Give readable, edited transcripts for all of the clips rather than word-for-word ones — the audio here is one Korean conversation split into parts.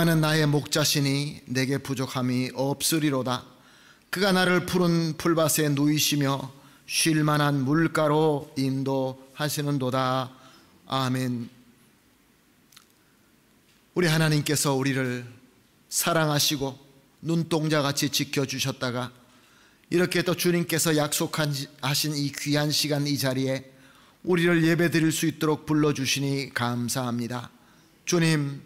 여호와는 나의 목자시니 내게 부족함이 없으리로다. 그가 나를 푸른 풀밭에 누이시며 쉴 만한 물가로 인도하시는도다. 아멘. 우리 하나님께서 우리를 사랑하시고 눈동자같이 지켜주셨다가 이렇게 또 주님께서 약속하신 이 귀한 시간, 이 자리에 우리를 예배드릴 수 있도록 불러주시니 감사합니다. 주님,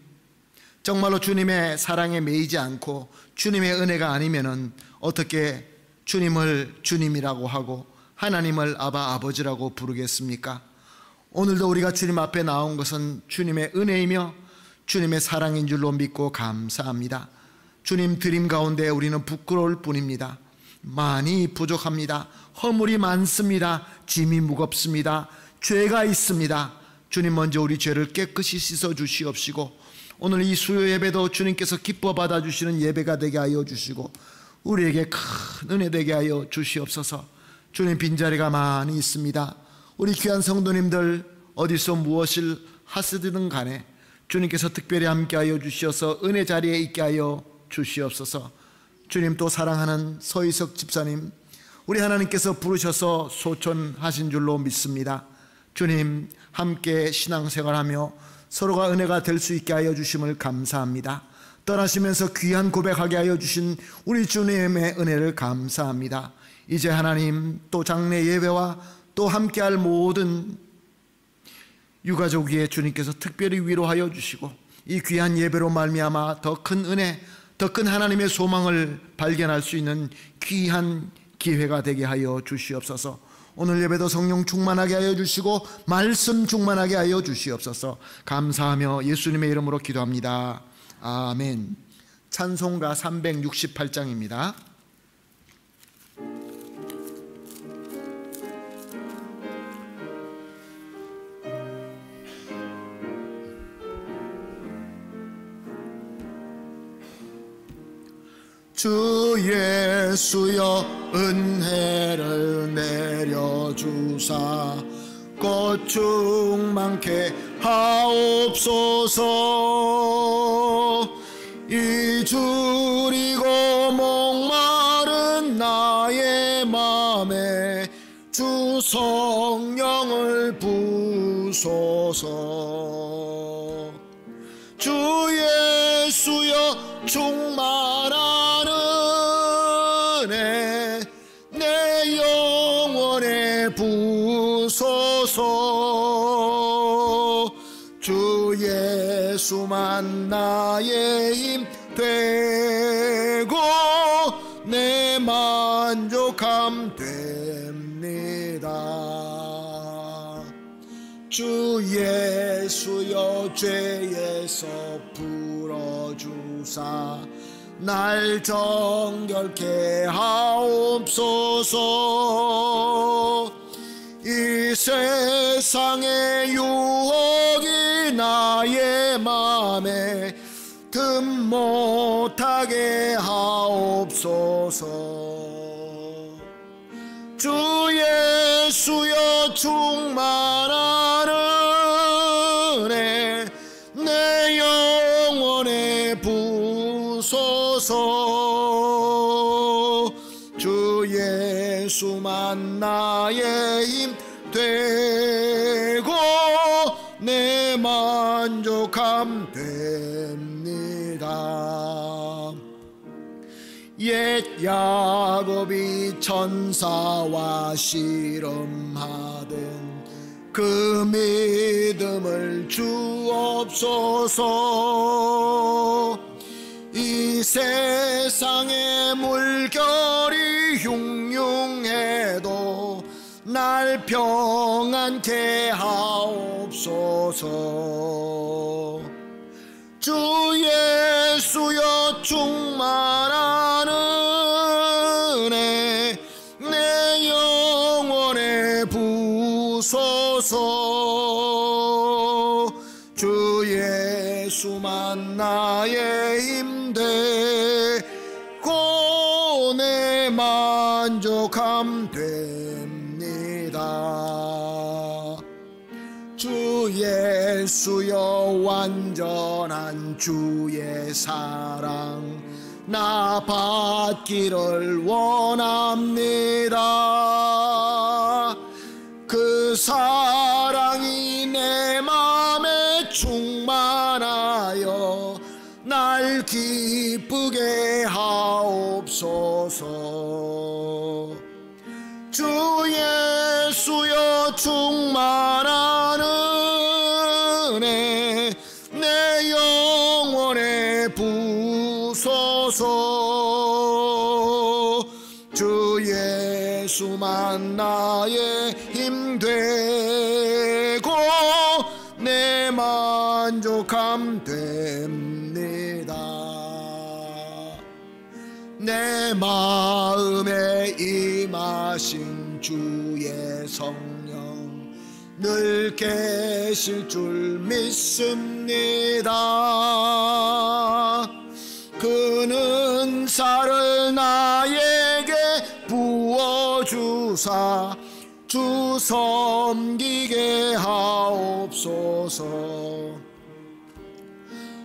정말로 주님의 사랑에 매이지 않고 주님의 은혜가 아니면은 어떻게 주님을 주님이라고 하고 하나님을 아바, 아버지라고 부르겠습니까? 오늘도 우리가 주님 앞에 나온 것은 주님의 은혜이며 주님의 사랑인 줄로 믿고 감사합니다. 주님 드림 가운데 우리는 부끄러울 뿐입니다. 많이 부족합니다. 허물이 많습니다. 짐이 무겁습니다. 죄가 있습니다. 주님, 먼저 우리 죄를 깨끗이 씻어 주시옵시고 오늘 이 수요 예배도 주님께서 기뻐 받아주시는 예배가 되게 하여 주시고 우리에게 큰 은혜 되게 하여 주시옵소서. 주님, 빈자리가 많이 있습니다. 우리 귀한 성도님들 어디서 무엇을 하시든 간에 주님께서 특별히 함께 하여 주시어서 은혜 자리에 있게 하여 주시옵소서. 주님, 또 사랑하는 서희석 집사님, 우리 하나님께서 부르셔서 소천하신 줄로 믿습니다. 주님, 함께 신앙생활하며 서로가 은혜가 될 수 있게 하여 주심을 감사합니다. 떠나시면서 귀한 고백하게 하여 주신 우리 주님의 은혜를 감사합니다. 이제 하나님, 또 장래 예배와 또 함께할 모든 유가족 위에 주님께서 특별히 위로하여 주시고 이 귀한 예배로 말미암아 더 큰 은혜, 더 큰 하나님의 소망을 발견할 수 있는 귀한 기회가 되게 하여 주시옵소서. 오늘 예배도 성령 충만하게 하여 주시고 말씀 충만하게 하여 주시옵소서. 감사하며 예수님의 이름으로 기도합니다. 아멘. 찬송가 368장입니다. 주 예수여 은혜를 내려주사 곧 충만케 하옵소서. 이주리고 목마른 나의 맘에 주 성령을 부소서. 주 예수여 충만한 은혜 내 영혼에 부소서. 주 예수만 나의 힘 되고 내 만족함 됩니다. 주 예수여 죄에서 풀어주사 날 정결케 하옵소서. 이 세상의 유혹이 나의 맘에 틈 못하게 하옵소서. 주 예수여 충만한 은혜 내 영혼에 부소서. 주 예수만 나의 힘 되고 내 만족함 됩니다. 옛 야곱이 천사와 씨름하던 그 믿음을 주옵소서. 이 세상의 물결이 흉흉해도 날 평안케 하옵소서. 주 예수여 충만한 은혜 내 영혼에 부소서. 주 예수만 나의 힘 되고 내 만족함 됩니다. 주 예수여 완전한 주의 사랑 나 받기를 원합니다. 그 사랑이 내 맘에 충만하여 날 기쁘게 하옵소서. 주 예수여 충만한 은혜 내 영혼에 부소서. 주 예수만 나의 힘 되고 내 만족함 됩니다. 내 마음에 임하신 주의 성령 늘 계실 줄 믿습니다. 그는 은사를 나에게 부어주사 주 섬기게 하옵소서.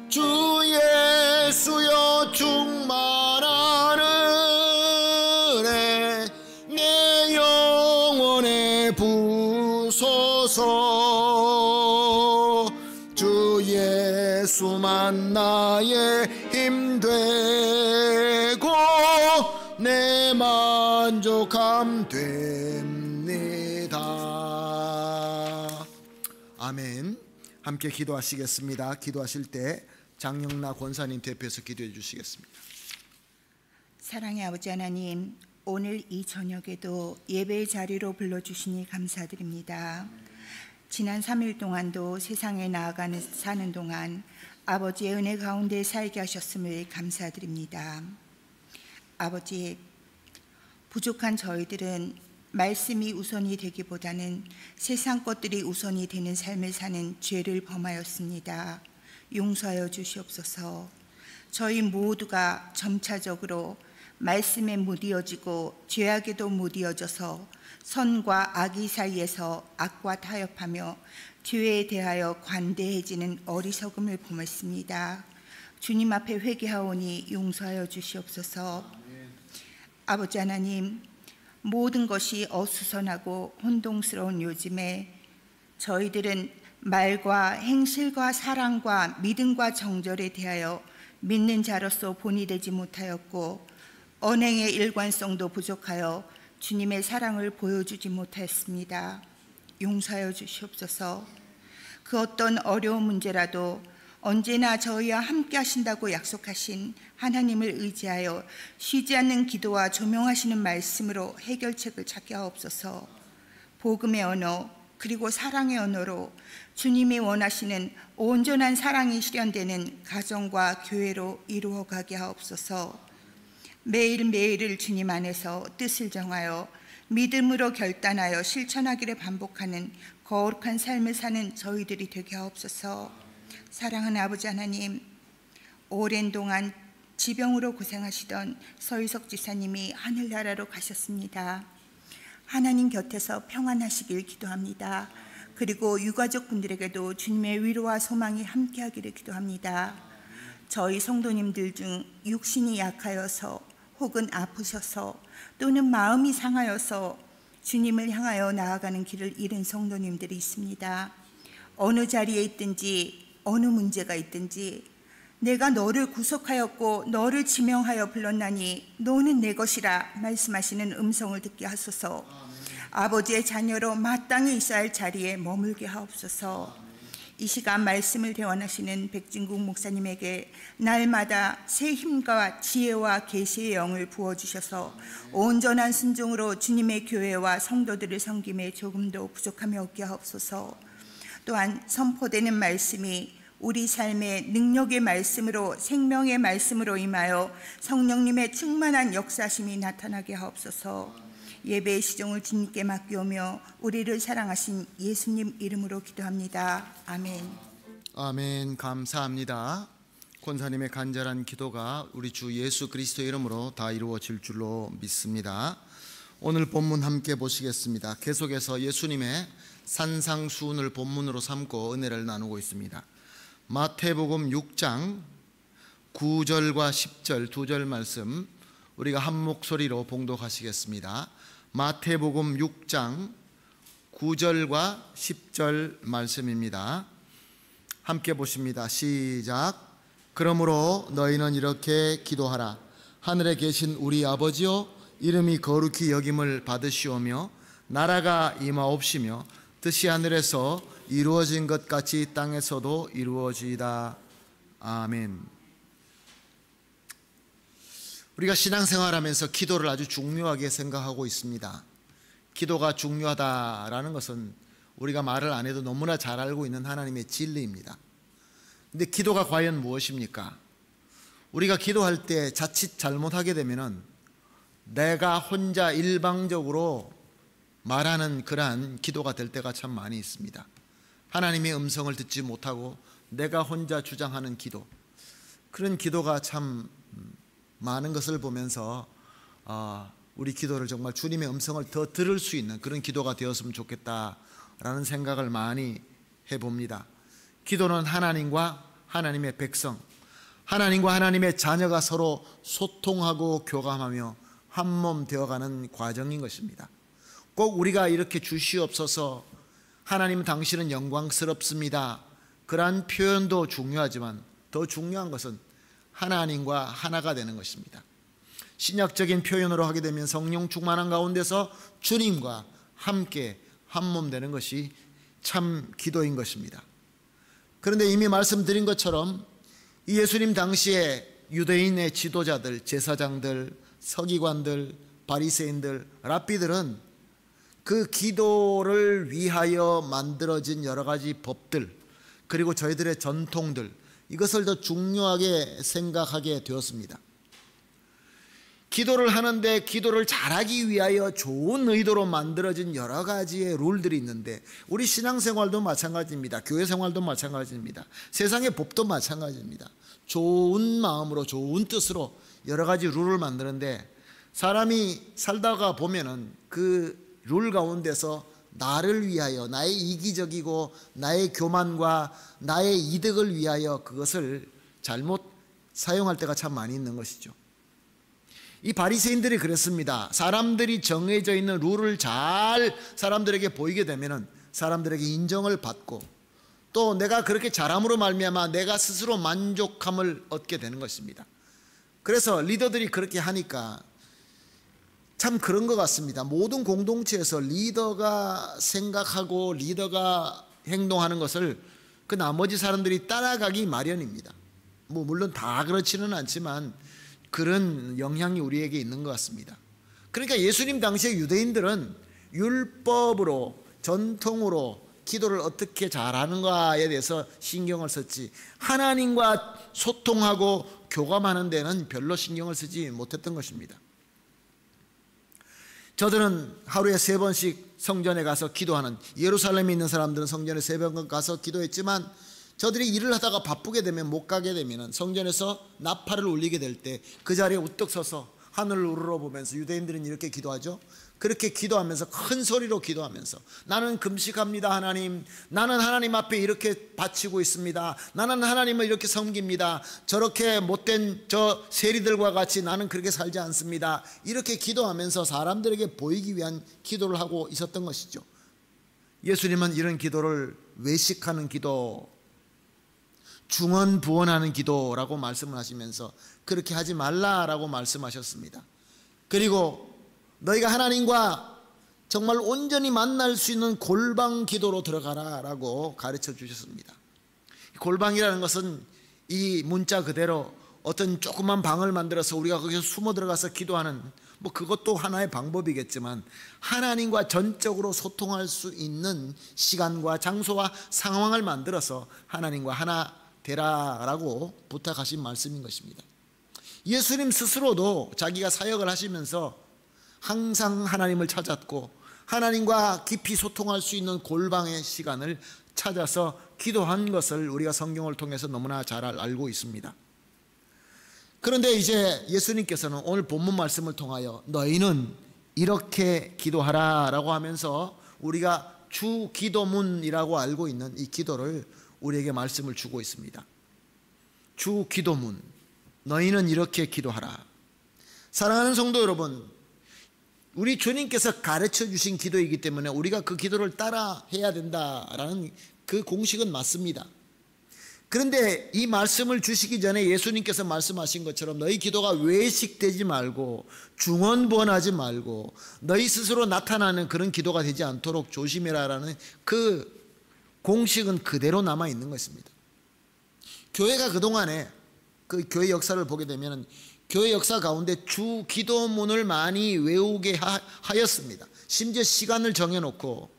주 예수여 충만한 은혜 내 영혼에 부소서. 주 예수만 나의 힘 되고 내 만족함 됩니다. 아멘. 함께 기도하시겠습니다. 기도하실 때 장영나 권사님 대표해서 기도해 주시겠습니다. 사랑의 아버지 하나님, 오늘 이 저녁에도 예배의 자리로 불러주시니 감사드립니다. 지난 3일 동안도 세상에 나아가는 사는 동안 아버지의 은혜 가운데 살게 하셨음을 감사드립니다. 아버지, 부족한 저희들은 말씀이 우선이 되기보다는 세상 것들이 우선이 되는 삶을 사는 죄를 범하였습니다. 용서하여 주시옵소서. 저희 모두가 점차적으로 말씀에 못 이어지고 죄악에도 못 이어져서 선과 악의 사이에서 악과 타협하며 죄에 대하여 관대해지는 어리석음을 범했습니다. 주님 앞에 회개하오니 용서하여 주시옵소서. 아버지 하나님, 모든 것이 어수선하고 혼동스러운 요즘에 저희들은 말과 행실과 사랑과 믿음과 정절에 대하여 믿는 자로서 본이 되지 못하였고 언행의 일관성도 부족하여 주님의 사랑을 보여주지 못하였습니다. 용서하여 주시옵소서. 그 어떤 어려운 문제라도 언제나 저희와 함께 하신다고 약속하신 하나님을 의지하여 쉬지 않는 기도와 조명하시는 말씀으로 해결책을 찾게 하옵소서. 복음의 언어 그리고 사랑의 언어로 주님이 원하시는 온전한 사랑이 실현되는 가정과 교회로 이루어가게 하옵소서. 매일매일을 주님 안에서 뜻을 정하여 믿음으로 결단하여 실천하기를 반복하는 거룩한 삶을 사는 저희들이 되게 하옵소서. 사랑하는 아버지 하나님, 오랜 동안 지병으로 고생하시던 서희석 지사님이 하늘나라로 가셨습니다. 하나님 곁에서 평안하시길 기도합니다. 그리고 유가족 분들에게도 주님의 위로와 소망이 함께하기를 기도합니다. 저희 성도님들 중 육신이 약하여서 혹은 아프셔서 또는 마음이 상하여서 주님을 향하여 나아가는 길을 잃은 성도님들이 있습니다. 어느 자리에 있든지 어느 문제가 있든지 내가 너를 구속하였고 너를 지명하여 불렀나니 너는 내 것이라 말씀하시는 음성을 듣게 하소서. 아버지의 자녀로 마땅히 있어야 할 자리에 머물게 하옵소서. 이 시간 말씀을 대원하시는 백진국 목사님에게 날마다 새 힘과 지혜와 계시의 영을 부어주셔서 온전한 순종으로 주님의 교회와 성도들을 섬김에 조금도 부족함이 없게 하옵소서. 또한 선포되는 말씀이 우리 삶의 능력의 말씀으로 생명의 말씀으로 임하여 성령님의 충만한 역사심이 나타나게 하옵소서. 예배의 시종을 주님께 맡기오며 우리를 사랑하신 예수님 이름으로 기도합니다. 아멘. 아멘. 감사합니다. 권사님의 간절한 기도가 우리 주 예수 그리스도 이름으로 다 이루어질 줄로 믿습니다. 오늘 본문 함께 보시겠습니다. 계속해서 예수님의 산상수훈을 본문으로 삼고 은혜를 나누고 있습니다. 마태복음 6장 9절과 10절 두 절 말씀 우리가 한 목소리로 봉독하시겠습니다. 마태복음 6장 9절과 10절 말씀입니다. 함께 보십니다. 시작. 그러므로 너희는 이렇게 기도하라. 하늘에 계신 우리 아버지여, 이름이 거룩히 여김을 받으시오며 나라가 임하옵시며 뜻이 하늘에서 이루어진 것 같이 땅에서도 이루어지이다. 아멘. 우리가 신앙생활하면서 기도를 아주 중요하게 생각하고 있습니다. 기도가 중요하다라는 것은 우리가 말을 안 해도 너무나 잘 알고 있는 하나님의 진리입니다. 근데 기도가 과연 무엇입니까? 우리가 기도할 때 자칫 잘못하게 되면은 내가 혼자 일방적으로 말하는 그러한 기도가 될 때가 참 많이 있습니다. 하나님의 음성을 듣지 못하고 내가 혼자 주장하는 기도, 그런 기도가 참 많은 것을 보면서 우리 기도를 정말 주님의 음성을 더 들을 수 있는 그런 기도가 되었으면 좋겠다라는 생각을 많이 해봅니다. 기도는 하나님과 하나님의 백성, 하나님과 하나님의 자녀가 서로 소통하고 교감하며 한 몸 되어가는 과정인 것입니다. 꼭 우리가 이렇게 주시옵소서, 하나님 당신은 영광스럽습니다, 그러한 표현도 중요하지만 더 중요한 것은 하나님과 하나가 되는 것입니다. 신약적인 표현으로 하게 되면 성령 충만한 가운데서 주님과 함께 한 몸 되는 것이 참 기도인 것입니다. 그런데 이미 말씀드린 것처럼 이 예수님 당시에 유대인의 지도자들, 제사장들, 서기관들, 바리새인들, 랍비들은 그 기도를 위하여 만들어진 여러 가지 법들, 그리고 저희들의 전통들, 이것을 더 중요하게 생각하게 되었습니다. 기도를 하는데 기도를 잘하기 위하여 좋은 의도로 만들어진 여러 가지의 룰들이 있는데, 우리 신앙생활도 마찬가지입니다. 교회생활도 마찬가지입니다. 세상의 법도 마찬가지입니다. 좋은 마음으로 좋은 뜻으로 여러 가지 룰을 만드는데, 사람이 살다가 보면은 그 룰 가운데서 나를 위하여, 나의 이기적이고 나의 교만과 나의 이득을 위하여 그것을 잘못 사용할 때가 참 많이 있는 것이죠. 이 바리새인들이 그랬습니다. 사람들이 정해져 있는 룰을 잘 사람들에게 보이게 되면은 사람들에게 인정을 받고, 또 내가 그렇게 잘함으로 말미암아 내가 스스로 만족함을 얻게 되는 것입니다. 그래서 리더들이 그렇게 하니까 참 그런 것 같습니다. 모든 공동체에서 리더가 생각하고 리더가 행동하는 것을 그 나머지 사람들이 따라가기 마련입니다. 물론 다 그렇지는 않지만 그런 영향이 우리에게 있는 것 같습니다. 그러니까 예수님 당시의 유대인들은 율법으로, 전통으로 기도를 어떻게 잘하는가에 대해서 신경을 썼지, 하나님과 소통하고 교감하는 데는 별로 신경을 쓰지 못했던 것입니다. 저들은 하루에 3번씩 성전에 가서 기도하는, 예루살렘에 있는 사람들은 성전에 3번 가서 기도했지만, 저들이 일을 하다가 바쁘게 되면, 못 가게 되면 성전에서 나팔을 울리게 될 때 그 자리에 우뚝 서서 하늘을 우러러보면서, 유대인들은 이렇게 기도하죠. 그렇게 기도하면서, 큰 소리로 기도하면서, 나는 금식합니다 하나님, 나는 하나님 앞에 이렇게 바치고 있습니다, 나는 하나님을 이렇게 섬깁니다, 저렇게 못된 저 세리들과 같이 나는 그렇게 살지 않습니다, 이렇게 기도하면서 사람들에게 보이기 위한 기도를 하고 있었던 것이죠. 예수님은 이런 기도를 외식하는 기도, 중언부언하는 기도라고 말씀을 하시면서 그렇게 하지 말라라고 말씀하셨습니다. 그리고 너희가 하나님과 정말 온전히 만날 수 있는 골방 기도로 들어가라라고 가르쳐 주셨습니다. 골방이라는 것은 이 문자 그대로 어떤 조그만 방을 만들어서 우리가 거기서 숨어 들어가서 기도하는, 그것도 하나의 방법이겠지만, 하나님과 전적으로 소통할 수 있는 시간과 장소와 상황을 만들어서 하나님과 하나 되라라고 부탁하신 말씀인 것입니다. 예수님 스스로도 자기가 사역을 하시면서 항상 하나님을 찾았고, 하나님과 깊이 소통할 수 있는 골방의 시간을 찾아서 기도한 것을 우리가 성경을 통해서 너무나 잘 알고 있습니다. 그런데 이제 예수님께서는 오늘 본문 말씀을 통하여 너희는 이렇게 기도하라라고 하면서 우리가 주 기도문이라고 알고 있는 이 기도를 우리에게 말씀을 주고 있습니다. 주 기도문, 너희는 이렇게 기도하라. 사랑하는 성도 여러분, 우리 주님께서 가르쳐 주신 기도이기 때문에 우리가 그 기도를 따라 해야 된다라는 그 공식은 맞습니다. 그런데 이 말씀을 주시기 전에 예수님께서 말씀하신 것처럼 너희 기도가 외식되지 말고 중언부언하지 말고 너희 스스로 나타나는 그런 기도가 되지 않도록 조심해라라는 그 공식은 그대로 남아 있는 것입니다. 교회가 그동안에 그 교회 역사를 보게 되면 교회 역사 가운데 주 기도문을 많이 외우게 하였습니다. 심지어 시간을 정해놓고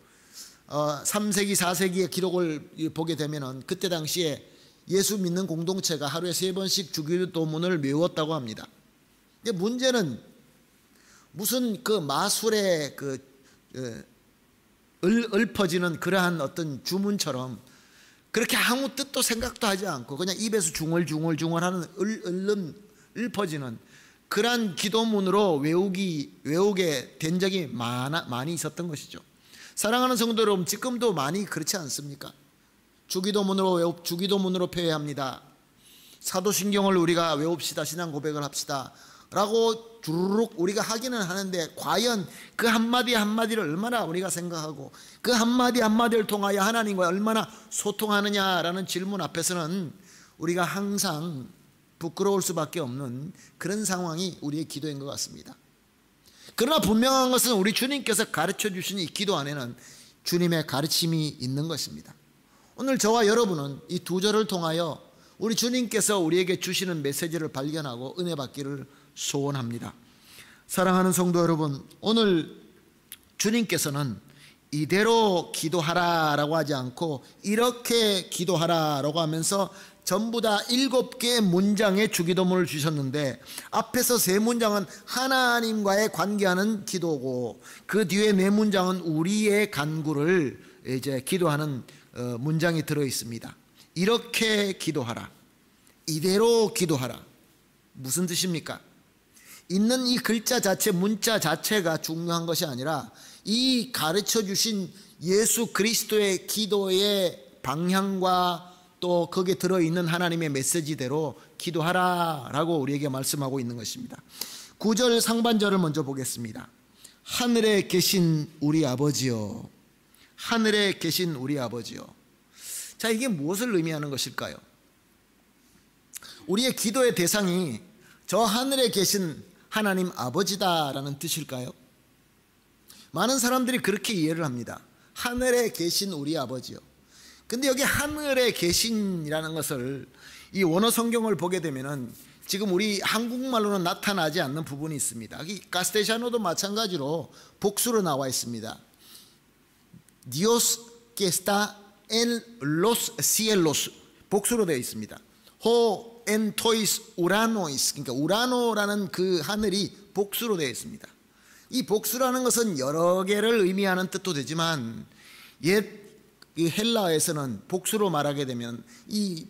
3세기 4세기의 기록을 보게 되면 그때 당시에 예수 믿는 공동체가 하루에 3번씩 주기도문을 외웠다고 합니다. 근데 문제는 무슨 그 마술에 읊어지는 그러한 어떤 주문처럼 그렇게 아무 뜻도 생각도 하지 않고 그냥 입에서 중얼중얼하는 읊어지는 그러한 기도문으로 외우게 된 적이 많이 있었던 것이죠. 사랑하는 성도 여러분, 지금도 많이 그렇지 않습니까? 주기도문으로 표현합니다. 사도신경을 우리가 외웁시다, 신앙 고백을 합시다 라고 주르륵 우리가 하기는 하는데 과연 그 한마디 한마디를 얼마나 우리가 생각하고 그 한마디 한마디를 통하여 하나님과 얼마나 소통하느냐라는 질문 앞에서는 우리가 항상 부끄러울 수밖에 없는 그런 상황이 우리의 기도인 것 같습니다. 그러나 분명한 것은 우리 주님께서 가르쳐 주신 이 기도 안에는 주님의 가르침이 있는 것입니다. 오늘 저와 여러분은 이 두 절을 통하여 우리 주님께서 우리에게 주시는 메시지를 발견하고 은혜 받기를 소원합니다. 사랑하는 성도 여러분, 오늘 주님께서는 이대로 기도하라라고 하지 않고 이렇게 기도하라라고 하면서 전부 다 7개의 문장의 주기도문을 주셨는데 앞에서 3문장은 하나님과의 관계하는 기도고 그 뒤에 4문장은 우리의 간구를 이제 기도하는 문장이 들어 있습니다. 이렇게 기도하라, 이대로 기도하라. 무슨 뜻입니까? 있는 이 글자 자체, 문자 자체가 중요한 것이 아니라 이 가르쳐 주신 예수 그리스도의 기도의 방향과 또 거기에 들어있는 하나님의 메시지대로 기도하라라고 우리에게 말씀하고 있는 것입니다. 9절 상반절을 먼저 보겠습니다. 하늘에 계신 우리 아버지여, 하늘에 계신 우리 아버지여. 자, 이게 무엇을 의미하는 것일까요? 우리의 기도의 대상이 저 하늘에 계신 하나님 아버지다라는 뜻일까요? 많은 사람들이 그렇게 이해를 합니다. 하늘에 계신 우리 아버지요. 근데 여기 하늘에 계신이라는 것을 이 원어 성경을 보게 되면은 지금 우리 한국말로는 나타나지 않는 부분이 있습니다. 이 가스테샤노도 마찬가지로 복수로 나와 있습니다. Dios que está en los cielos, 복수로 되어 있습니다. Ho entois uranois, 그러니까 우라노라는 그 하늘이 복수로 되어 있습니다. 이 복수라는 것은 여러 개를 의미하는 뜻도 되지만 옛 이 헬라에서는 복수로 말하게 되면 이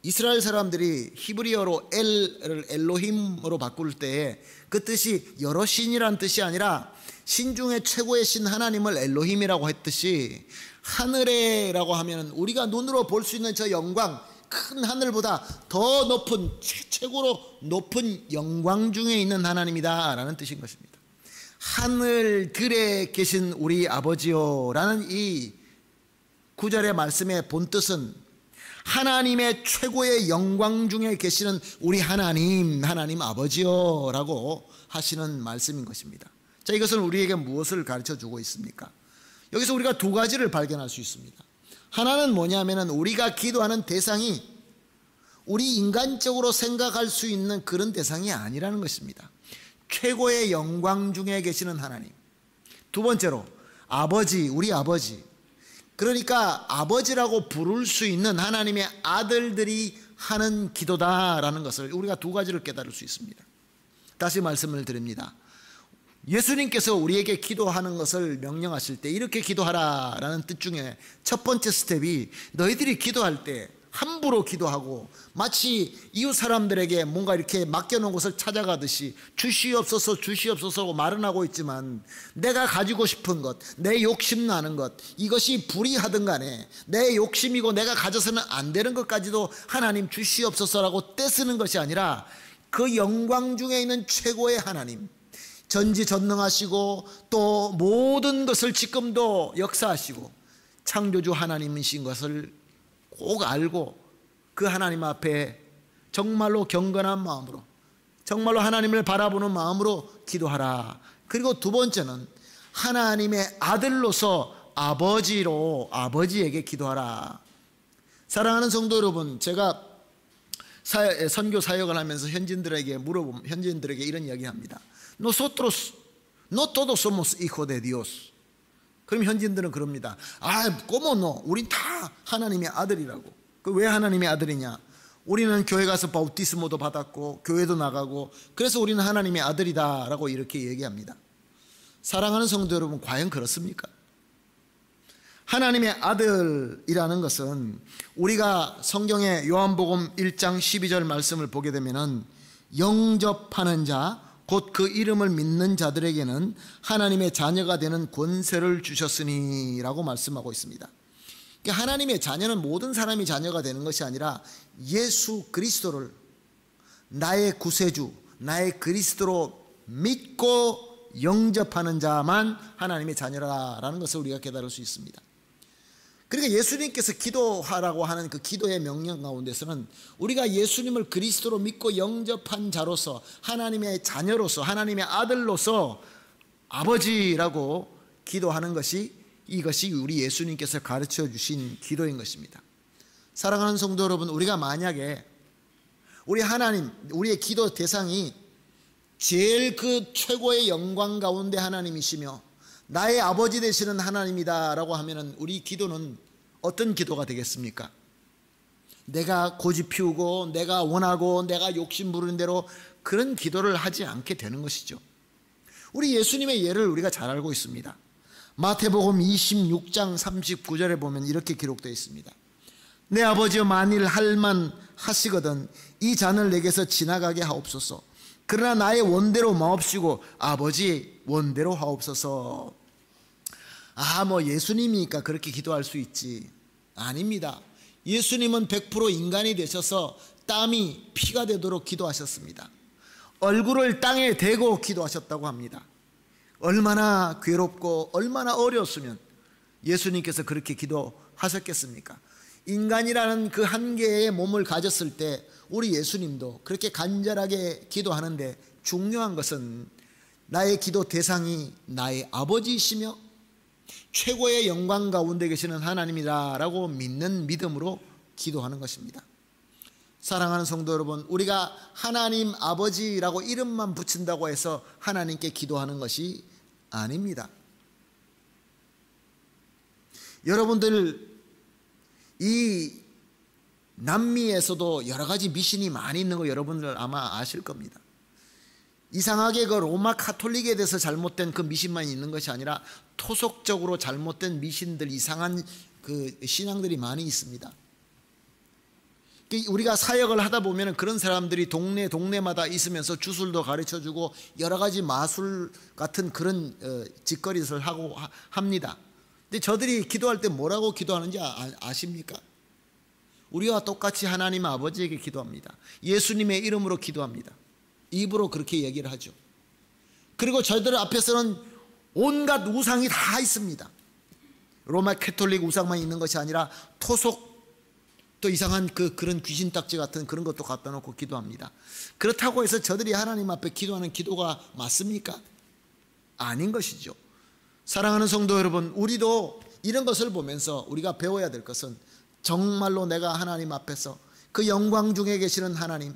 이스라엘 사람들이 히브리어로 엘을 엘로힘으로 바꿀 때에 그 뜻이 여러 신이란 뜻이 아니라 신 중에 최고의 신 하나님을 엘로힘이라고 했듯이 하늘에라고 하면 우리가 눈으로 볼 수 있는 저 영광, 큰 하늘보다 더 높은 최고로 높은 영광 중에 있는 하나님이다 라는 뜻인 것입니다. 하늘들에 계신 우리 아버지요 라는 이 9절의 말씀의 본뜻은 하나님의 최고의 영광 중에 계시는 우리 하나님 아버지요 라고 하시는 말씀인 것입니다. 자, 이것은 우리에게 무엇을 가르쳐 주고 있습니까? 여기서 우리가 두 가지를 발견할 수 있습니다. 하나는 뭐냐면은 우리가 기도하는 대상이 우리 인간적으로 생각할 수 있는 그런 대상이 아니라는 것입니다. 최고의 영광 중에 계시는 하나님. 두 번째로 아버지, 우리 아버지. 그러니까 아버지라고 부를 수 있는 하나님의 아들들이 하는 기도다라는 것을 우리가 두 가지를 깨달을 수 있습니다. 다시 말씀을 드립니다. 예수님께서 우리에게 기도하는 것을 명령하실 때 이렇게 기도하라라는 뜻 중에 첫 번째 스텝이 너희들이 기도할 때 함부로 기도하고 마치 이웃 사람들에게 뭔가 이렇게 맡겨놓은 것을 찾아가듯이 주시옵소서 주시옵소서 말은 하고 있지만 내가 가지고 싶은 것, 내 욕심 나는 것, 이것이 불의하든 간에 내 욕심이고 내가 가져서는 안 되는 것까지도 하나님 주시옵소서라고 떼쓰는 것이 아니라 그 영광 중에 있는 최고의 하나님, 전지전능하시고 또 모든 것을 지금도 역사하시고 창조주 하나님이신 것을 꼭 알고 그 하나님 앞에 정말로 경건한 마음으로, 정말로 하나님을 바라보는 마음으로 기도하라. 그리고 두 번째는 하나님의 아들로서 아버지에게 기도하라. 사랑하는 성도 여러분, 제가 선교 사역을 하면서 현지인들에게 이런 이야기합니다. Nosotros no todos somos hijos de Dios. 그럼 현지인들은 그럽니다. ¿cómo no? 우린 다 하나님의 아들이라고. 왜 하나님의 아들이냐? 우리는 교회 가서 바우티스모도 받았고 교회도 나가고 그래서 우리는 하나님의 아들이다라고 이렇게 얘기합니다. 사랑하는 성도 여러분, 과연 그렇습니까? 하나님의 아들이라는 것은 우리가 성경의 요한복음 1장 12절 말씀을 보게 되면은 영접하는 자 곧 그 이름을 믿는 자들에게는 하나님의 자녀가 되는 권세를 주셨으니 라고 말씀하고 있습니다. 그러니까 하나님의 자녀는 모든 사람이 자녀가 되는 것이 아니라 예수 그리스도를 나의 구세주, 나의 그리스도로 믿고 영접하는 자만 하나님의 자녀라는 것을 우리가 깨달을 수 있습니다. 그러니까 예수님께서 기도하라고 하는 그 기도의 명령 가운데서는 우리가 예수님을 그리스도로 믿고 영접한 자로서 하나님의 자녀로서 하나님의 아들로서 아버지라고 기도하는 이것이 우리 예수님께서 가르쳐 주신 기도인 것입니다. 사랑하는 성도 여러분, 우리가 만약에 우리의 기도 대상이 제일 그 최고의 영광 가운데 하나님이시며 나의 아버지 되시는 하나님이다 라고 하면 우리 기도는 어떤 기도가 되겠습니까? 내가 고집 피우고 내가 원하고 내가 욕심 부르는 대로 그런 기도를 하지 않게 되는 것이죠. 우리 예수님의 예를 우리가 잘 알고 있습니다. 마태복음 26장 39절에 보면 이렇게 기록되어 있습니다. 내 아버지여, 만일 할만 하시거든 이 잔을 내게서 지나가게 하옵소서. 그러나 나의 원대로 마옵시고 아버지 원대로 하옵소서. 예수님이니까 그렇게 기도할 수 있지. 아닙니다. 예수님은 100% 인간이 되셔서 땀이 피가 되도록 기도하셨습니다. 얼굴을 땅에 대고 기도하셨다고 합니다. 얼마나 괴롭고 얼마나 어려웠으면 예수님께서 그렇게 기도하셨겠습니까? 인간이라는 그 한계의 몸을 가졌을 때 우리 예수님도 그렇게 간절하게 기도하는데 중요한 것은 나의 기도 대상이 나의 아버지이시며 최고의 영광 가운데 계시는 하나님이라고 믿는 믿음으로 기도하는 것입니다. 사랑하는 성도 여러분, 우리가 하나님 아버지라고 이름만 붙인다고 해서 하나님께 기도하는 것이 아닙니다. 여러분들, 이 남미에서도 여러 가지 미신이 많이 있는 거 여러분들 아마 아실 겁니다. 이상하게 그 로마 카톨릭에 대해서 잘못된 그 미신만 있는 것이 아니라 토속적으로 잘못된 미신들, 이상한 그 신앙들이 많이 있습니다. 우리가 사역을 하다 보면 그런 사람들이 동네마다 있으면서 주술도 가르쳐주고 여러 가지 마술 같은 그런 짓거리를 하고 합니다. 근데 저들이 기도할 때 뭐라고 기도하는지 아십니까? 우리와 똑같이 하나님 아버지에게 기도합니다. 예수님의 이름으로 기도합니다. 입으로 그렇게 얘기를 하죠. 그리고 저희들 앞에서는 온갖 우상이 다 있습니다. 로마 캐톨릭 우상만 있는 것이 아니라 토속 또 이상한 그런 귀신 딱지 같은 그런 것도 갖다 놓고 기도합니다. 그렇다고 해서 저들이 하나님 앞에 기도하는 기도가 맞습니까? 아닌 것이죠. 사랑하는 성도 여러분, 우리도 이런 것을 보면서 우리가 배워야 될 것은 정말로 내가 하나님 앞에서 그 영광 중에 계시는 하나님,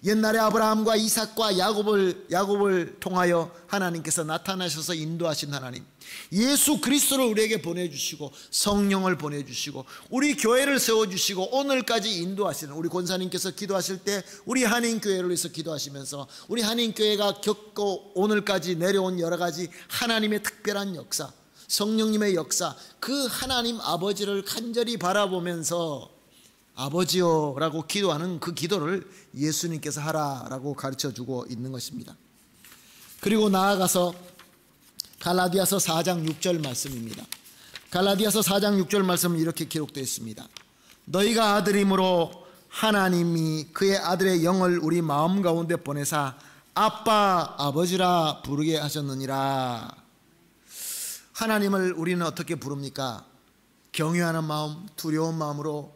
옛날에 아브라함과 이삭과 야곱을 통하여 하나님께서 나타나셔서 인도하신 하나님, 예수 그리스도를 우리에게 보내주시고 성령을 보내주시고 우리 교회를 세워주시고 오늘까지 인도하시는 우리 권사님께서 기도하실 때 우리 한인교회를 위해서 기도하시면서 우리 한인교회가 겪고 오늘까지 내려온 여러 가지 하나님의 특별한 역사, 성령님의 역사, 그 하나님 아버지를 간절히 바라보면서 아버지요라고 기도하는 그 기도를 예수님께서 하라라고 가르쳐주고 있는 것입니다. 그리고 나아가서 갈라디아서 4장 6절 말씀입니다. 갈라디아서 4장 6절 말씀은 이렇게 기록되어 있습니다. 너희가 아들임으로 하나님이 그의 아들의 영을 우리 마음 가운데 보내사 아빠 아버지라 부르게 하셨느니라. 하나님을 우리는 어떻게 부릅니까? 경외하는 마음, 두려운 마음으로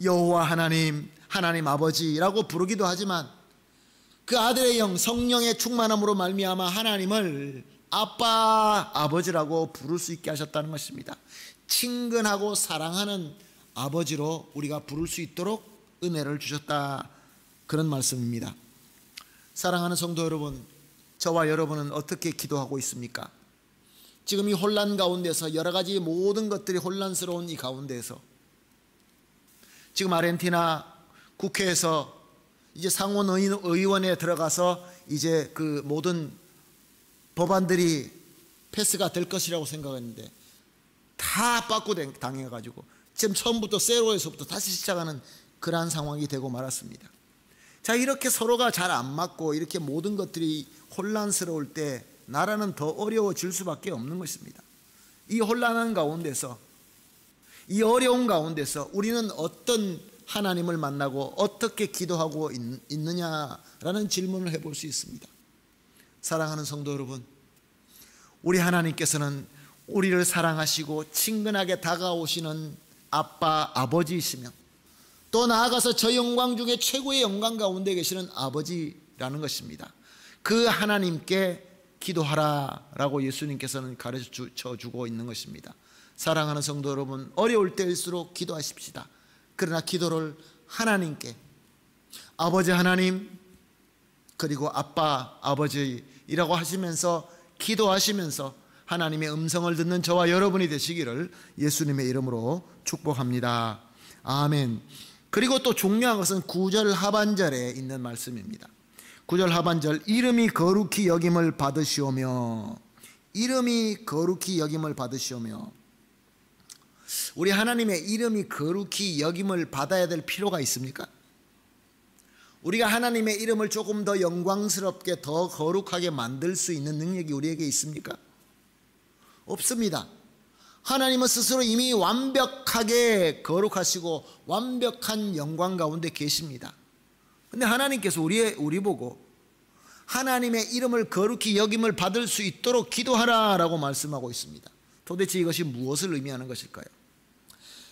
여호와 하나님, 하나님 아버지라고 부르기도 하지만 그 아들의 영, 성령의 충만함으로 말미암아 하나님을 아빠 아버지라고 부를 수 있게 하셨다는 것입니다. 친근하고 사랑하는 아버지로 우리가 부를 수 있도록 은혜를 주셨다, 그런 말씀입니다. 사랑하는 성도 여러분, 저와 여러분은 어떻게 기도하고 있습니까? 지금 이 혼란 가운데서, 여러 가지 모든 것들이 혼란스러운 이 가운데에서 지금 아르헨티나 국회에서 이제 상원의원에 들어가서 이제 그 모든 법안들이 패스가 될 것이라고 생각했는데 다 빠꾸 당해가지고 지금 처음부터 세로에서부터 다시 시작하는 그러한 상황이 되고 말았습니다. 자, 이렇게 서로가 잘 안 맞고 이렇게 모든 것들이 혼란스러울 때 나라는 더 어려워질 수밖에 없는 것입니다. 이 혼란한 가운데서, 이 어려운 가운데서 우리는 어떤 하나님을 만나고 어떻게 기도하고 있느냐라는 질문을 해볼 수 있습니다. 사랑하는 성도 여러분, 우리 하나님께서는 우리를 사랑하시고 친근하게 다가오시는 아빠, 아버지이시며 또 나아가서 저 영광 중에 최고의 영광 가운데 계시는 아버지라는 것입니다. 그 하나님께 기도하라라고 예수님께서는 가르쳐주고 있는 것입니다. 사랑하는 성도 여러분, 어려울 때일수록 기도하십시다. 그러나 기도를 하나님께, 아버지 하나님 그리고 아빠 아버지이라고 하시면서 기도하시면서 하나님의 음성을 듣는 저와 여러분이 되시기를 예수님의 이름으로 축복합니다. 아멘. 그리고 또 중요한 것은 9절 하반절에 있는 말씀입니다. 9절 하반절, 이름이 거룩히 여김을 받으시오며, 이름이 거룩히 여김을 받으시오며. 우리 하나님의 이름이 거룩히 여김을 받아야 될 필요가 있습니까? 우리가 하나님의 이름을 조금 더 영광스럽게, 더 거룩하게 만들 수 있는 능력이 우리에게 있습니까? 없습니다. 하나님은 스스로 이미 완벽하게 거룩하시고 완벽한 영광 가운데 계십니다. 근데 하나님께서 우리 보고 하나님의 이름을 거룩히 여김을 받을 수 있도록 기도하라라고 말씀하고 있습니다. 도대체 이것이 무엇을 의미하는 것일까요?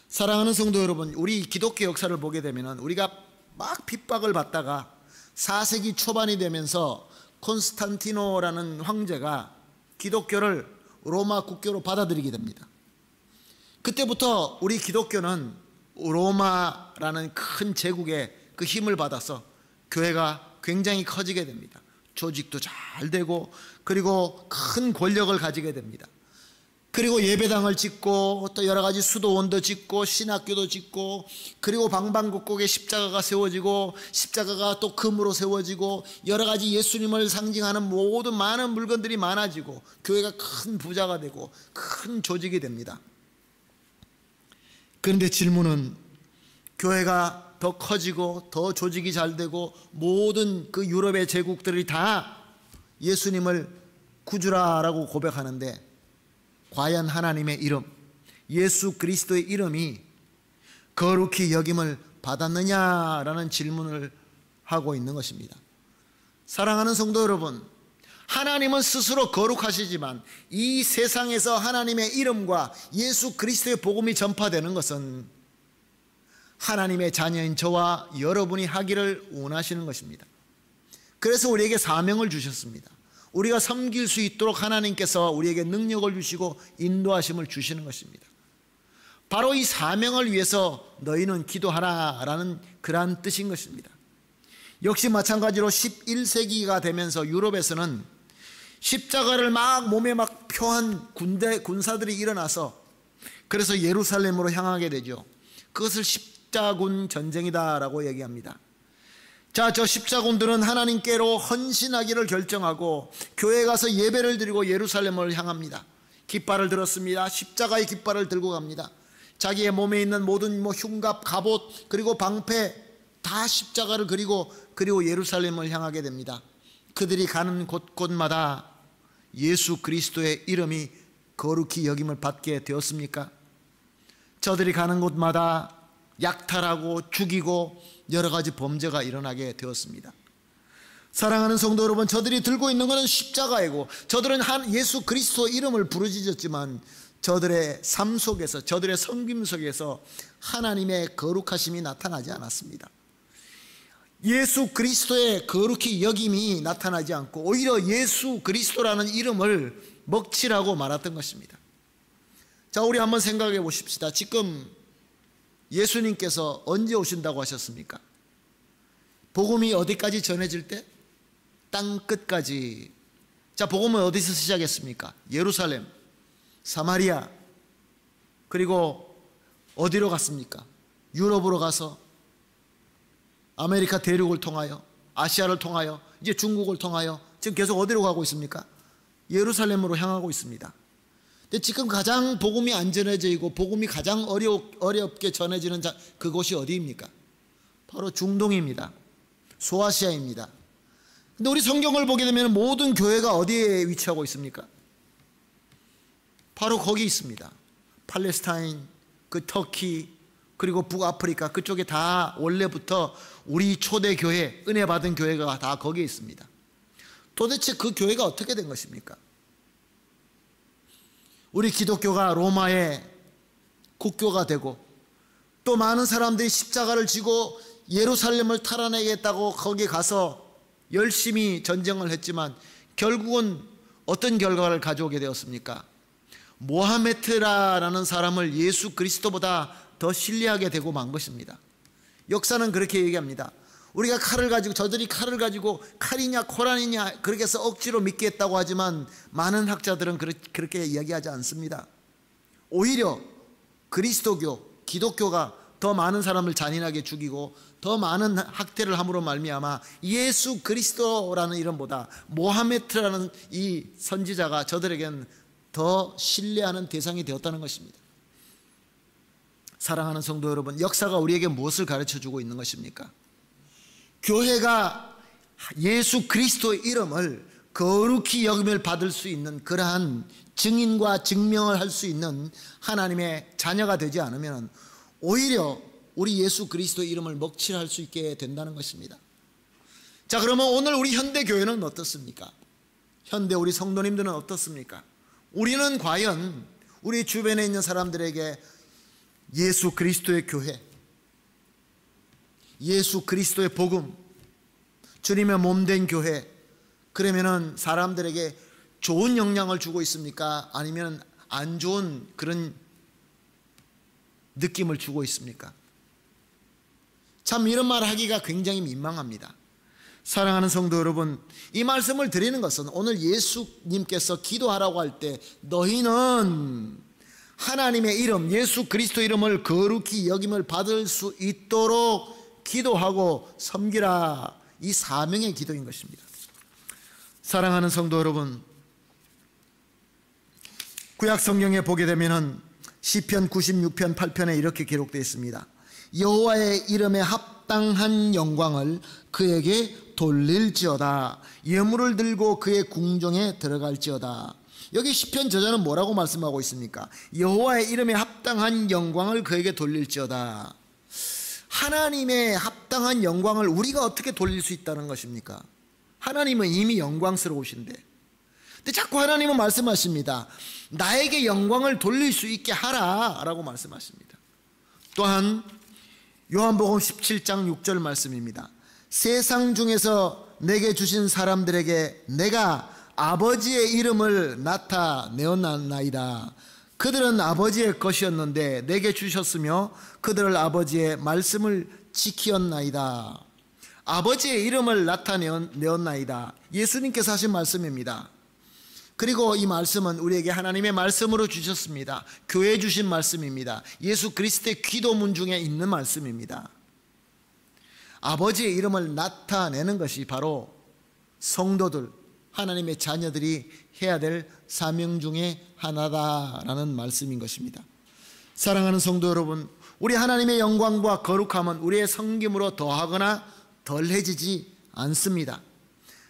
사랑하는 성도 여러분, 우리 기독교 역사를 보게 되면 우리가 막 핍박을 받다가 4세기 초반이 되면서 콘스탄티노라는 황제가 기독교를 로마 국교로 받아들이게 됩니다. 그때부터 우리 기독교는 로마라는 큰 제국의 그 힘을 받아서 교회가 굉장히 커지게 됩니다. 조직도 잘 되고 그리고 큰 권력을 가지게 됩니다. 그리고 예배당을 짓고 또 여러 가지 수도원도 짓고 신학교도 짓고 그리고 방방곡곡에 십자가가 세워지고 십자가가 또 금으로 세워지고 여러 가지 예수님을 상징하는 모든 많은 물건들이 많아지고 교회가 큰 부자가 되고 큰 조직이 됩니다. 그런데 질문은, 교회가 더 커지고 더 조직이 잘 되고 모든 그 유럽의 제국들이 다 예수님을 구주라라고 고백하는데 과연 하나님의 이름, 예수 그리스도의 이름이 거룩히 여김을 받았느냐라는 질문을 하고 있는 것입니다. 사랑하는 성도 여러분, 하나님은 스스로 거룩하시지만 이 세상에서 하나님의 이름과 예수 그리스도의 복음이 전파되는 것은 하나님의 자녀인 저와 여러분이 하기를 원하시는 것입니다. 그래서 우리에게 사명을 주셨습니다. 우리가 섬길 수 있도록 하나님께서 우리에게 능력을 주시고 인도하심을 주시는 것입니다. 바로 이 사명을 위해서 너희는 기도하라라는 그러한 뜻인 것입니다. 역시 마찬가지로 11세기가 되면서 유럽에서는 십자가를 막 몸에 막 표한 군사들이 일어나서 그래서 예루살렘으로 향하게 되죠. 그것을 십자군 전쟁이다라고 얘기합니다. 자, 저 십자군들은 하나님께로 헌신하기를 결정하고 교회에 가서 예배를 드리고 예루살렘을 향합니다. 깃발을 들었습니다. 십자가의 깃발을 들고 갑니다. 자기의 몸에 있는 모든 흉갑, 갑옷, 그리고 방패 다 십자가를 그리고 예루살렘을 향하게 됩니다. 그들이 가는 곳곳마다 예수 그리스도의 이름이 거룩히 여김을 받게 되었습니까? 저들이 가는 곳마다 약탈하고 죽이고 여러 가지 범죄가 일어나게 되었습니다. 사랑하는 성도 여러분, 저들이 들고 있는 것은 십자가이고 저들은 예수 그리스도 이름을 부르짖었지만 저들의 삶 속에서, 저들의 섬김 속에서 하나님의 거룩하심이 나타나지 않았습니다. 예수 그리스도의 거룩히 여김이 나타나지 않고 오히려 예수 그리스도라는 이름을 먹칠하고 말았던 것입니다. 자, 우리 한번 생각해 보십시다. 지금 예수님께서 언제 오신다고 하셨습니까? 복음이 어디까지 전해질 때? 땅 끝까지. 자, 복음은 어디서 시작했습니까? 예루살렘, 사마리아, 그리고 어디로 갔습니까? 유럽으로 가서 아메리카 대륙을 통하여, 아시아를 통하여, 이제 중국을 통하여 지금 계속 어디로 가고 있습니까? 예루살렘으로 향하고 있습니다. 근데 지금 가장 복음이 안 전해져 있고 복음이 가장 어렵게 전해지는 그곳이 어디입니까? 바로 중동입니다. 소아시아입니다. 근데 우리 성경을 보게 되면 모든 교회가 어디에 위치하고 있습니까? 바로 거기 있습니다. 팔레스타인, 그 터키, 그리고 북아프리카 그쪽에 다 원래부터 우리 초대교회, 은혜 받은 교회가 다 거기에 있습니다. 도대체 그 교회가 어떻게 된 것입니까? 우리 기독교가 로마의 국교가 되고 또 많은 사람들이 십자가를 지고 예루살렘을 탈환하겠다고 거기 가서 열심히 전쟁을 했지만 결국은 어떤 결과를 가져오게 되었습니까? 모하메트라는 사람을 예수 그리스도보다 더 신뢰하게 되고 만 것입니다. 역사는 그렇게 얘기합니다. 우리가 칼을 가지고, 저들이 칼을 가지고 칼이냐 코란이냐 그렇게 해서 억지로 믿게 했다고 하지만 많은 학자들은 그렇게 이야기하지 않습니다. 오히려 그리스도교, 기독교가 더 많은 사람을 잔인하게 죽이고 더 많은 학대를 함으로 말미암아 예수 그리스도라는 이름보다 모하메트라는 이 선지자가 저들에게는 더 신뢰하는 대상이 되었다는 것입니다. 사랑하는 성도 여러분, 역사가 우리에게 무엇을 가르쳐주고 있는 것입니까? 교회가 예수 그리스도의 이름을 거룩히 여김을 받을 수 있는 그러한 증인과 증명을 할 수 있는 하나님의 자녀가 되지 않으면 오히려 우리 예수 그리스도의 이름을 먹칠할 수 있게 된다는 것입니다. 자, 그러면 오늘 우리 현대 교회는 어떻습니까? 현대 우리 성도님들은 어떻습니까? 우리는 과연 우리 주변에 있는 사람들에게 예수 그리스도의 교회, 예수 그리스도의 복음, 주님의 몸된 교회, 그러면은 사람들에게 좋은 영향을 주고 있습니까? 아니면 안 좋은 그런 느낌을 주고 있습니까? 참 이런 말 하기가 굉장히 민망합니다. 사랑하는 성도 여러분, 이 말씀을 드리는 것은 오늘 예수님께서 기도하라고 할 때 너희는 하나님의 이름, 예수 그리스도 이름을 거룩히 여김을 받을 수 있도록 기도하고 섬기라, 이 사명의 기도인 것입니다. 사랑하는 성도 여러분, 구약 성경에 보게 되면은 시편 96편 8편에 이렇게 기록되어 있습니다. 여호와의 이름에 합당한 영광을 그에게 돌릴지어다. 예물을 들고 그의 궁정에 들어갈지어다. 여기 시편 저자는 뭐라고 말씀하고 있습니까? 여호와의 이름에 합당한 영광을 그에게 돌릴지어다. 하나님의 합당한 영광을 우리가 어떻게 돌릴 수 있다는 것입니까? 하나님은 이미 영광스러우신데, 근데 자꾸 하나님은 말씀하십니다. 나에게 영광을 돌릴 수 있게 하라 라고 말씀하십니다. 또한 요한복음 17장 6절 말씀입니다. 세상 중에서 내게 주신 사람들에게 내가 아버지의 이름을 나타내었나이다. 그들은 아버지의 것이었는데 내게 주셨으며 그들을 아버지의 말씀을 지키었나이다. 아버지의 이름을 나타내었나이다. 예수님께서 하신 말씀입니다. 그리고 이 말씀은 우리에게 하나님의 말씀으로 주셨습니다. 교회에 주신 말씀입니다. 예수 그리스도의 기도문 중에 있는 말씀입니다. 아버지의 이름을 나타내는 것이 바로 성도들, 하나님의 자녀들이 해야 될 사명 중에 하나다라는 말씀인 것입니다. 사랑하는 성도 여러분, 우리 하나님의 영광과 거룩함은 우리의 섬김으로 더하거나 덜해지지 않습니다.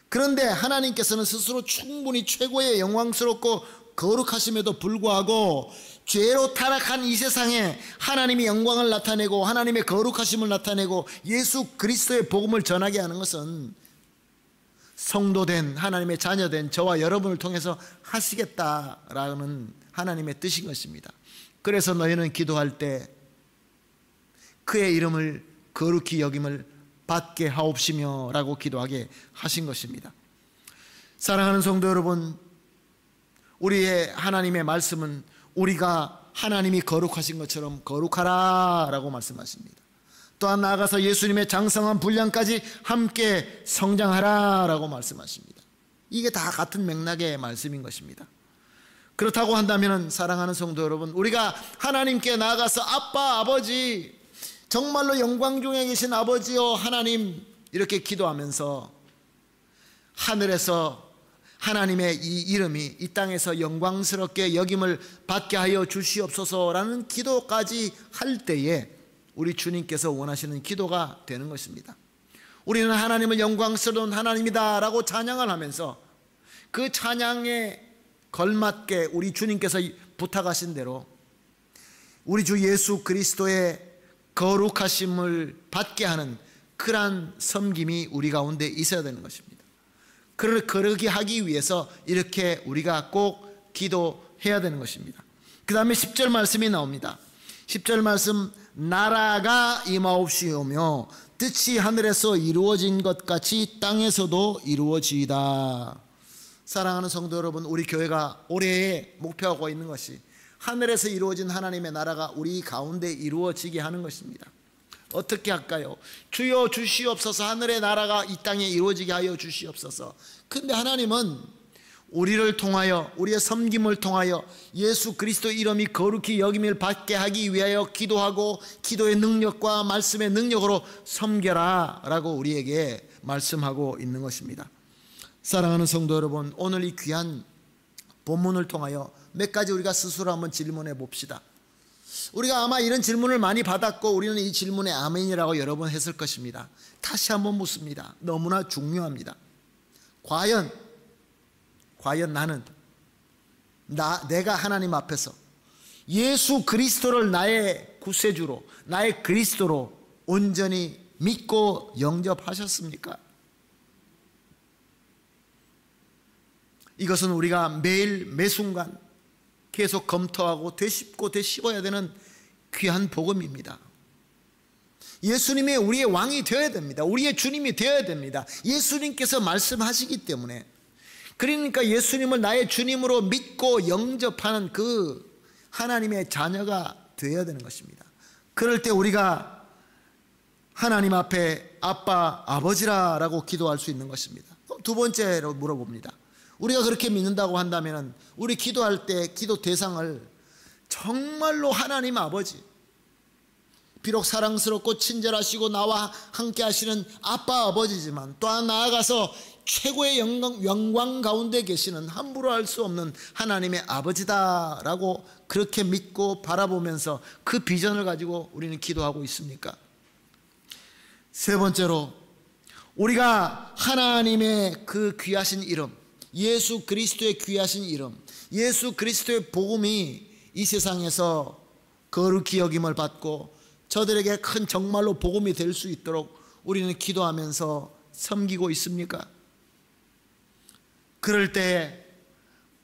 그런데 하나님께서는 스스로 충분히 최고의 영광스럽고 거룩하심에도 불구하고 죄로 타락한 이 세상에 하나님의 영광을 나타내고 하나님의 거룩하심을 나타내고 예수 그리스도의 복음을 전하게 하는 것은 성도된 하나님의 자녀된 저와 여러분을 통해서 하시겠다라는 하나님의 뜻인 것입니다. 그래서 너희는 기도할 때 그의 이름을 거룩히 여김을 받게 하옵시며 라고 기도하게 하신 것입니다. 사랑하는 성도 여러분, 우리의 하나님의 말씀은 우리가 하나님이 거룩하신 것처럼 거룩하라 라고 말씀하십니다. 또한 나아가서 예수님의 장성한 분량까지 함께 성장하라 라고 말씀하십니다. 이게 다 같은 맥락의 말씀인 것입니다. 그렇다고 한다면 사랑하는 성도 여러분, 우리가 하나님께 나아가서 아빠, 아버지, 정말로 영광 중에 계신 아버지요 하나님 이렇게 기도하면서 하늘에서 하나님의 이 이름이 이 땅에서 영광스럽게 여김을 받게 하여 주시옵소서라는 기도까지 할 때에 우리 주님께서 원하시는 기도가 되는 것입니다. 우리는 하나님을 영광스러운 하나님이다 라고 찬양을 하면서 그 찬양에 걸맞게 우리 주님께서 부탁하신 대로 우리 주 예수 그리스도의 거룩하심을 받게 하는 그러한 섬김이 우리 가운데 있어야 되는 것입니다. 그러게 하기 위해서 이렇게 우리가 꼭 기도해야 되는 것입니다. 그 다음에 10절 말씀이 나옵니다. 10절 말씀, 나라가 임하옵시오며 뜻이 하늘에서 이루어진 것 같이 땅에서도 이루어지이다. 사랑하는 성도 여러분, 우리 교회가 올해에 목표하고 있는 것이 하늘에서 이루어진 하나님의 나라가 우리 가운데 이루어지게 하는 것입니다. 어떻게 할까요? 주여 주시옵소서, 하늘의 나라가 이 땅에 이루어지게 하여 주시옵소서. 근데 하나님은 우리를 통하여, 우리의 섬김을 통하여 예수 그리스도 이름이 거룩히 여김을 받게 하기 위하여 기도하고 기도의 능력과 말씀의 능력으로 섬겨라 라고 우리에게 말씀하고 있는 것입니다. 사랑하는 성도 여러분, 오늘 이 귀한 본문을 통하여 몇 가지 우리가 스스로 한번 질문해 봅시다. 우리가 아마 이런 질문을 많이 받았고 우리는 이 질문에 아멘이라고 여러 번 했을 것입니다. 다시 한번 묻습니다. 너무나 중요합니다. 과연 나는 내가 하나님 앞에서 예수 그리스도를 나의 구세주로, 나의 그리스도로 온전히 믿고 영접하셨습니까? 이것은 우리가 매일 매순간 계속 검토하고 되짚고 되씹어야 되는 귀한 복음입니다. 예수님이 우리의 왕이 되어야 됩니다. 우리의 주님이 되어야 됩니다. 예수님께서 말씀하시기 때문에. 그러니까 예수님을 나의 주님으로 믿고 영접하는 그 하나님의 자녀가 되어야 되는 것입니다. 그럴 때 우리가 하나님 앞에 아빠, 아버지라고 기도할 수 있는 것입니다. 그럼 두 번째로 물어봅니다. 우리가 그렇게 믿는다고 한다면 우리 기도할 때 기도 대상을 정말로 하나님 아버지, 비록 사랑스럽고 친절하시고 나와 함께 하시는 아빠 아버지지만 또한 나아가서 최고의 영광 가운데 계시는 함부로 할 수 없는 하나님의 아버지다라고 그렇게 믿고 바라보면서 그 비전을 가지고 우리는 기도하고 있습니까? 세 번째로, 우리가 하나님의 그 귀하신 이름, 예수 그리스도의 귀하신 이름, 예수 그리스도의 복음이 이 세상에서 거룩히 여김을 받고 저들에게 큰 정말로 복음이 될 수 있도록 우리는 기도하면서 섬기고 있습니까? 그럴 때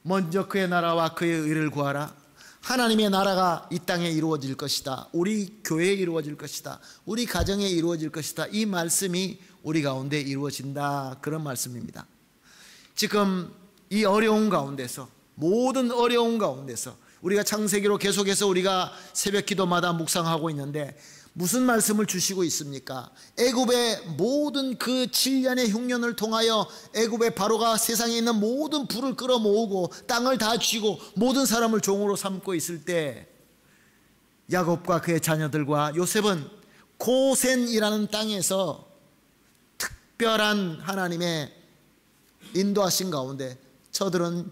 먼저 그의 나라와 그의 의를 구하라. 하나님의 나라가 이 땅에 이루어질 것이다. 우리 교회에 이루어질 것이다. 우리 가정에 이루어질 것이다. 이 말씀이 우리 가운데 이루어진다. 그런 말씀입니다. 지금 이 어려운 가운데서, 모든 어려운 가운데서 우리가 창세기로 계속해서 우리가 새벽 기도마다 묵상하고 있는데 무슨 말씀을 주시고 있습니까? 애굽의 모든 그 7년의 흉년을 통하여 애굽의 바로가 세상에 있는 모든 불을 끌어모으고 땅을 다 쥐고 모든 사람을 종으로 삼고 있을 때 야곱과 그의 자녀들과 요셉은 고센이라는 땅에서 특별한 하나님의 인도하신 가운데 저들은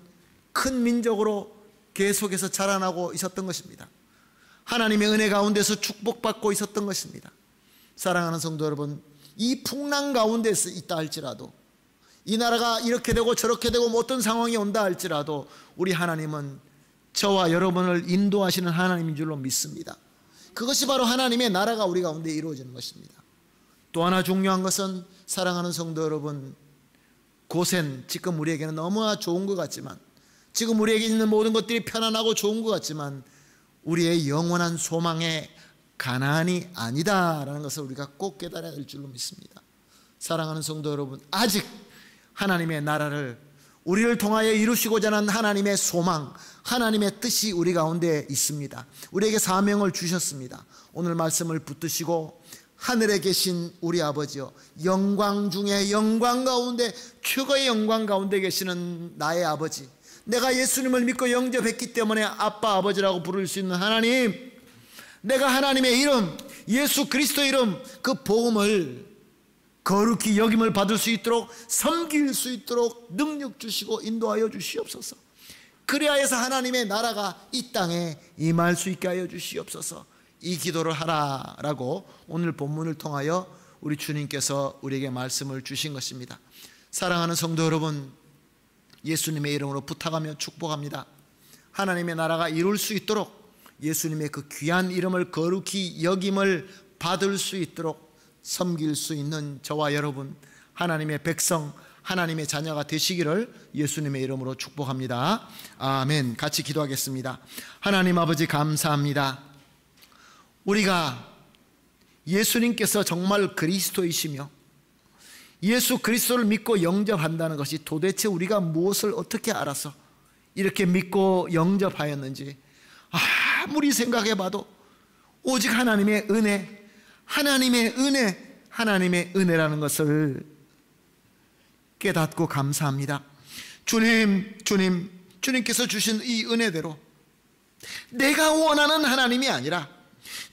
큰 민족으로 계속해서 자라나고 있었던 것입니다. 하나님의 은혜 가운데서 축복받고 있었던 것입니다. 사랑하는 성도 여러분, 이 풍랑 가운데서 있다 할지라도, 이 나라가 이렇게 되고 저렇게 되고 어떤 상황이 온다 할지라도 우리 하나님은 저와 여러분을 인도하시는 하나님인 줄로 믿습니다. 그것이 바로 하나님의 나라가 우리 가운데 이루어지는 것입니다. 또 하나 중요한 것은, 사랑하는 성도 여러분, 고센, 지금 우리에게는 너무나 좋은 것 같지만, 지금 우리에게 있는 모든 것들이 편안하고 좋은 것 같지만 우리의 영원한 소망의 가나안이 아니다라는 것을 우리가 꼭 깨달아야 될 줄로 믿습니다. 사랑하는 성도 여러분, 아직 하나님의 나라를, 우리를 통하여 이루시고자 하는 하나님의 소망, 하나님의 뜻이 우리 가운데 있습니다. 우리에게 사명을 주셨습니다. 오늘 말씀을 붙드시고, 하늘에 계신 우리 아버지여, 영광 중에 영광 가운데 최고의 영광 가운데 계시는 나의 아버지, 내가 예수님을 믿고 영접했기 때문에 아빠 아버지라고 부를 수 있는 하나님, 내가 하나님의 이름, 예수 그리스도의 이름, 그 복음을 거룩히 여김을 받을 수 있도록, 섬길 수 있도록 능력 주시고 인도하여 주시옵소서. 그래야 해서 하나님의 나라가 이 땅에 임할 수 있게 하여 주시옵소서. 이 기도를 하라라고 오늘 본문을 통하여 우리 주님께서 우리에게 말씀을 주신 것입니다. 사랑하는 성도 여러분, 예수님의 이름으로 부탁하며 축복합니다. 하나님의 나라가 이룰 수 있도록, 예수님의 그 귀한 이름을 거룩히 여김을 받을 수 있도록 섬길 수 있는 저와 여러분, 하나님의 백성, 하나님의 자녀가 되시기를 예수님의 이름으로 축복합니다. 아멘. 같이 기도하겠습니다. 하나님 아버지, 감사합니다. 우리가 예수님께서 정말 그리스도이시며 예수 그리스도를 믿고 영접한다는 것이 도대체 우리가 무엇을 어떻게 알아서 이렇게 믿고 영접하였는지 아무리 생각해봐도 오직 하나님의 은혜, 하나님의 은혜, 하나님의 은혜라는 것을 깨닫고 감사합니다. 주님께서 주신 이 은혜대로 내가 원하는 하나님이 아니라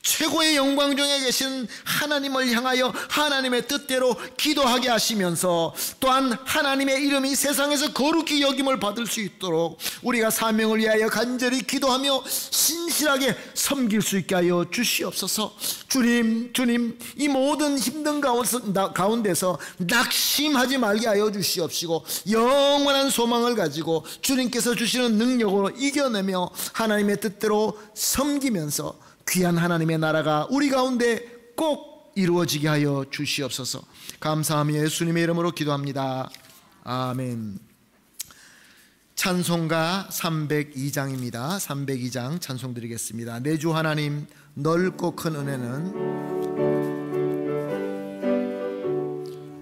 최고의 영광 중에 계신 하나님을 향하여 하나님의 뜻대로 기도하게 하시면서, 또한 하나님의 이름이 세상에서 거룩히 여김을 받을 수 있도록 우리가 사명을 위하여 간절히 기도하며 신실하게 섬길 수 있게 하여 주시옵소서. 주님, 이 모든 힘든 가운데서 낙심하지 말게 하여 주시옵시고, 영원한 소망을 가지고 주님께서 주시는 능력으로 이겨내며 하나님의 뜻대로 섬기면서 귀한 하나님의 나라가 우리 가운데 꼭 이루어지게 하여 주시옵소서. 감사하며 예수님의 이름으로 기도합니다. 아멘. 찬송가 302장입니다. 302장 찬송 드리겠습니다. 내 주 하나님, 넓고 큰 은혜는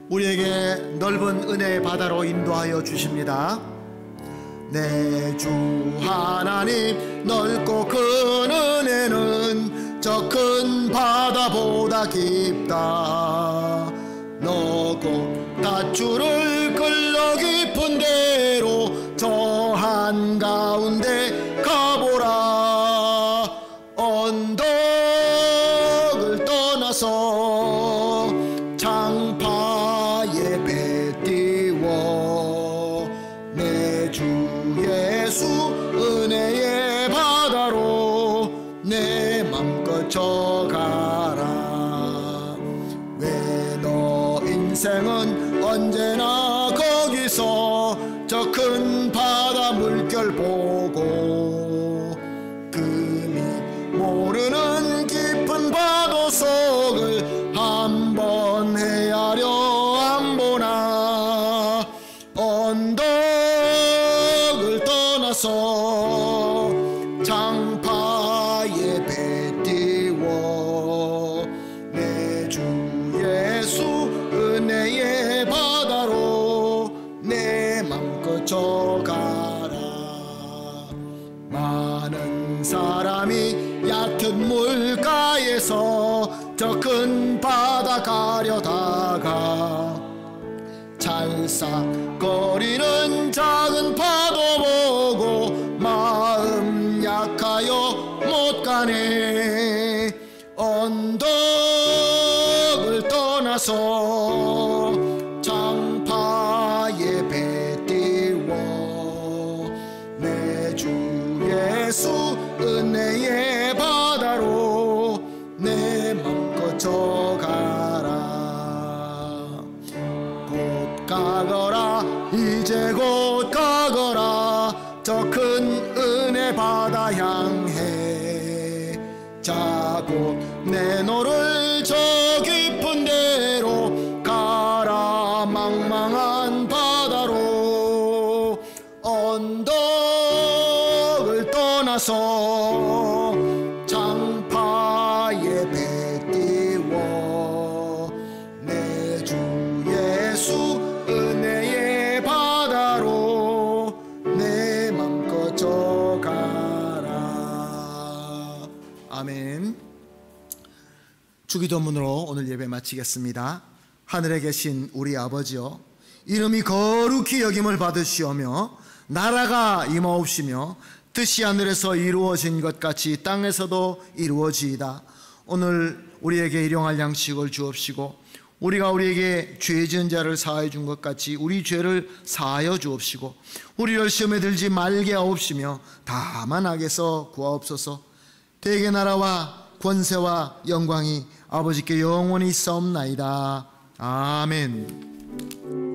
우리에게 넓은 은혜의 바다로 인도하여 주십니다. 내 주 하나님, 넓고 큰 은혜는 저 큰 바다보다 깊다. 너 곧 닷줄을 끌러 깊은 데로 저 한가운데 가보라. 언덕을 떠나서 장파에 배 띄워 내 주 예수 은혜의 바다로 내 맘껏 져가라. 왜 너 인생은 언제나 거기서 저 큰 바다 물결 보고 금이 모르는 깊은 파도 속을 한번 헤아려 안 보나. 언덕을 떠나서 장파에 배 띄워 내 주 예수 은혜의 바다로 내 맘껏 져가라. 많은 사람이 얕은 물가에서 저 큰 바다 가려다가 찰싹거리는 작은 파도 보고 마음 약하여 못 가네. 언덕을 떠나서 장파에 배 띄워 내 주 예수 은혜의 바다로 이제 곧 가거라 저 큰 은혜 바다 향해 자 곧 내 너를 저 깊은 데로 가라 망망한 바다로 언덕을 떠나서 장파에 배 띄워 내 주 예수 은혜의 바다로 내 맘껏 저 가라. 아멘. 주기도문으로 오늘 예배 마치겠습니다. 하늘에 계신 우리 아버지여, 이름이 거룩히 여김을 받으시오며 나라가 임하옵시며 뜻이 하늘에서 이루어진 것 같이 땅에서도 이루어지이다. 오늘 우리에게 일용할 양식을 주옵시고 우리가 우리에게 죄 지은 자를 사하여 준 것 같이 우리 죄를 사하여 주옵시고 우리를 시험에 들지 말게 하옵시며 다만 악에서 구하옵소서. 대개 나라와 권세와 영광이 아버지께 영원히 있사옵나이다. 아멘.